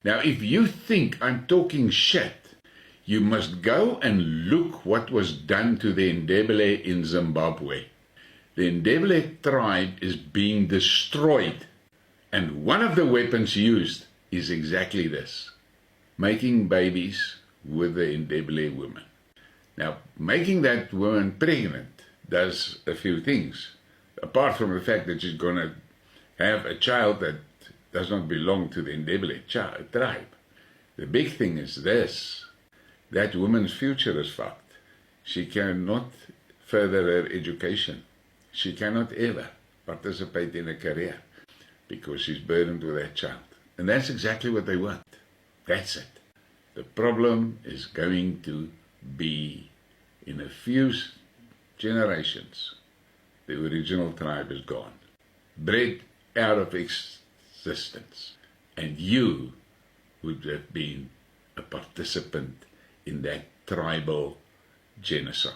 Now, if you think I'm talking shit, you must go and look what was done to the Ndebele in Zimbabwe. The Ndebele tribe is being destroyed. And one of the weapons used is exactly this, making babies with the Ndebele woman. Now, making that woman pregnant does a few things, apart from the fact that she's going to have a child that does not belong to the Ndebele tribe. The big thing is this, that woman's future is fucked. She cannot further her education. She cannot ever participate in a career because she's burdened with that child. And that's exactly what they want. That's it. The problem is going to be, in a few generations, the original tribe is gone, bred out of existence, and you would have been a participant in that tribal genocide.